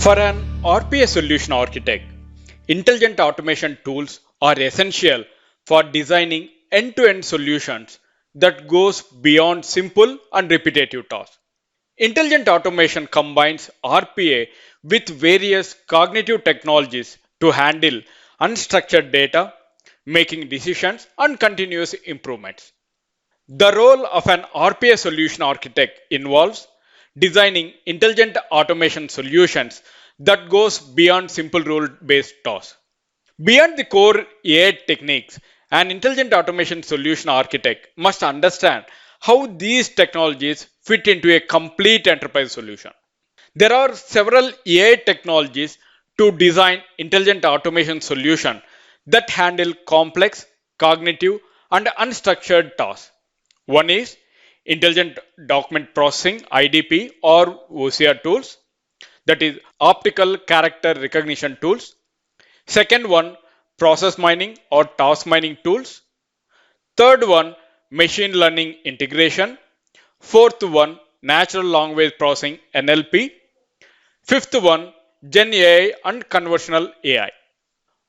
For an RPA solution architect, intelligent automation tools are essential for designing end-to-end solutions that goes beyond simple and repetitive tasks. Intelligent automation combines RPA with various cognitive technologies to handle unstructured data, making decisions and continuous improvements. The role of an RPA solution architect involves designing intelligent automation solutions that goes beyond simple rule-based tasks. Beyond the core AI techniques, an intelligent automation solution architect must understand how these technologies fit into a complete enterprise solution. There are several AI technologies to design intelligent automation solutions that handle complex, cognitive, and unstructured tasks. One is Intelligent Document Processing (IDP) or OCR tools, that is optical character recognition tools. Second one, process mining or task mining tools. Third one, machine learning integration. Fourth one, natural language processing (NLP). Fifth one, Gen AI and conversational AI.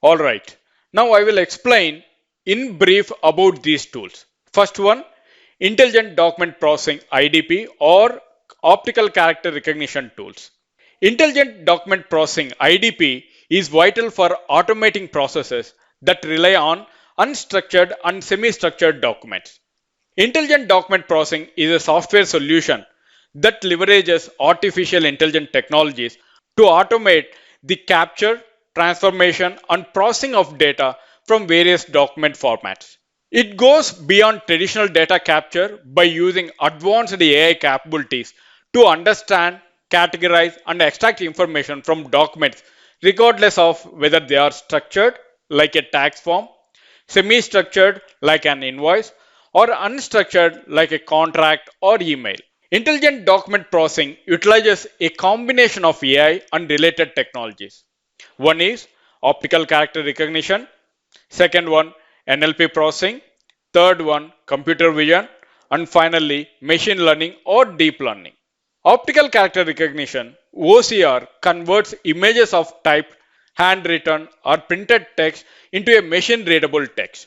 Alright, now I will explain in brief about these tools. First one, Intelligent Document Processing (IDP) or Optical Character Recognition Tools. Intelligent Document Processing (IDP) is vital for automating processes that rely on unstructured and semi-structured documents. Intelligent Document Processing is a software solution that leverages artificial intelligence technologies to automate the capture, transformation, and processing of data from various document formats. It goes beyond traditional data capture by using advanced AI capabilities to understand, categorize, and extract information from documents regardless of whether they are structured like a tax form, semi-structured like an invoice, or unstructured like a contract or email. Intelligent document processing utilizes a combination of AI and related technologies. One is optical character recognition, second one NLP processing, third one computer vision, and finally machine learning or deep learning. Optical character recognition (OCR) converts images of typed, handwritten, or printed text into a machine readable text.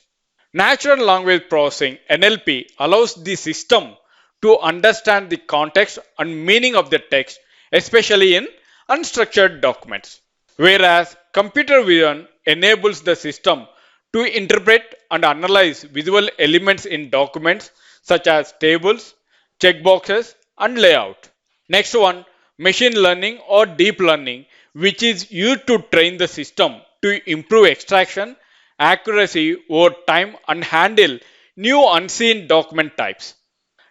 Natural language processing (NLP) allows the system to understand the context and meaning of the text, especially in unstructured documents. Whereas computer vision enables the system to interpret and analyze visual elements in documents such as tables, checkboxes, and layout. Next one, machine learning or deep learning, which is used to train the system to improve extraction, accuracy over time and handle new unseen document types.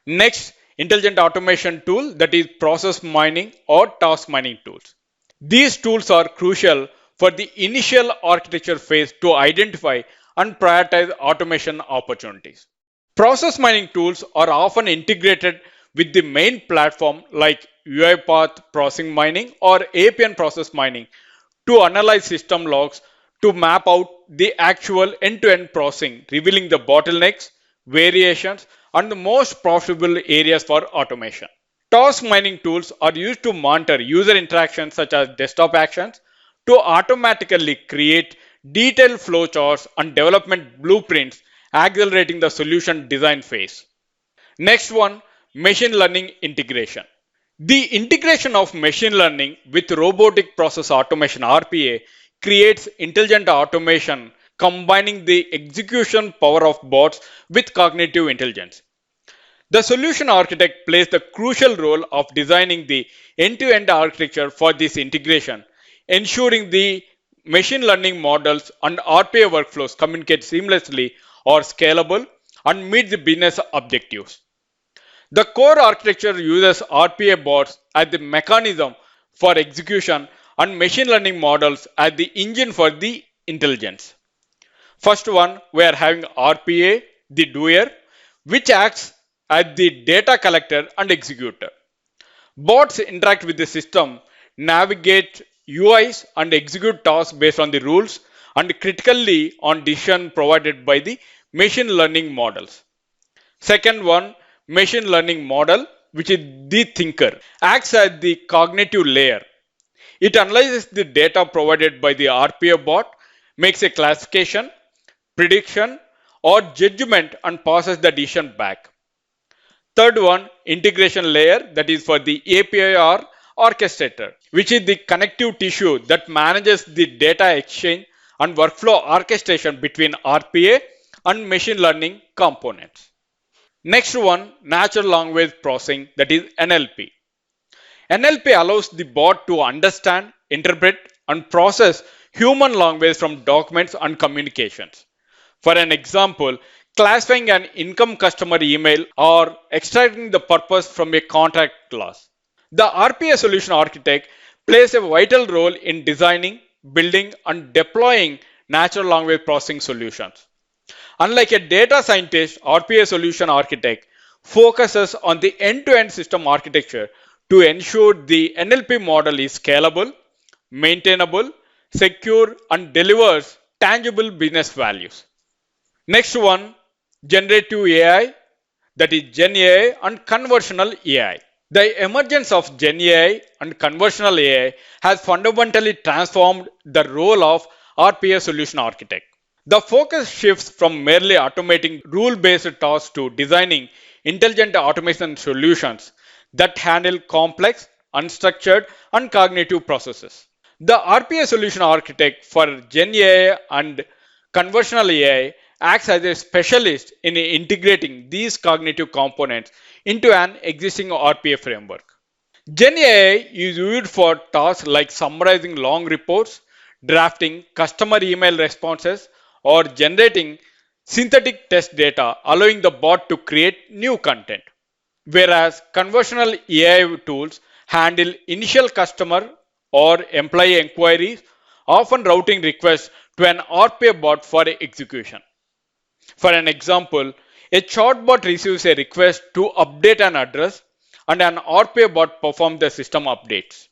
Next, intelligent automation tool, that is process mining or task mining tools. These tools are crucial for the initial architecture phase to identify and prioritize automation opportunities. Process mining tools are often integrated with the main platform like UiPath processing mining or APN process mining to analyze system logs to map out the actual end-to-end processing, revealing the bottlenecks, variations, and the most profitable areas for automation. Task mining tools are used to monitor user interactions such as desktop actions to automatically create detailed flowcharts and development blueprints, accelerating the solution design phase. Next one, machine learning integration. The integration of machine learning with robotic process automation (RPA) creates intelligent automation combining the execution power of bots with cognitive intelligence. The solution architect plays the crucial role of designing the end-to-end architecture for this integration, ensuring the machine learning models and RPA workflows communicate seamlessly, are scalable, and meet the business objectives. The core architecture uses RPA bots as the mechanism for execution and machine learning models as the engine for the intelligence. First one, we are having RPA, the doer, which acts as the data collector and executor. Bots interact with the system, navigate UIs, and execute tasks based on the rules and critically on decision provided by the machine learning models. Second one, machine learning model, which is the thinker, acts as the cognitive layer. It analyzes the data provided by the RPA bot, makes a classification, prediction, or judgment and passes the decision back. Third one, integration layer, that is for the API or orchestrator, which is the connective tissue that manages the data exchange and workflow orchestration between RPA and machine learning components. Next one, natural language processing, that is NLP. NLP allows the bot to understand, interpret, and process human language from documents and communications. For an example, classifying an income customer email or extracting the purpose from a contract clause. The RPA solution architect plays a vital role in designing, building, and deploying natural language processing solutions. Unlike a data scientist, RPA solution architect focuses on the end-to-end system architecture to ensure the NLP model is scalable, maintainable, secure, and delivers tangible business values. Next one, generative AI, that is Gen AI and conversational AI. The emergence of Gen AI and conversational AI has fundamentally transformed the role of RPA solution architect. The focus shifts from merely automating rule based tasks to designing intelligent automation solutions that handle complex, unstructured, and cognitive processes. The RPA solution architect for Gen AI and conversational AI acts as a specialist in integrating these cognitive components into an existing RPA framework. Gen AI is used for tasks like summarizing long reports, drafting customer email responses, or generating synthetic test data, allowing the bot to create new content. Whereas conversational AI tools handle initial customer or employee inquiries, often routing requests to an RPA bot for execution. For an example, a chatbot receives a request to update an address and an RPA bot performs the system updates.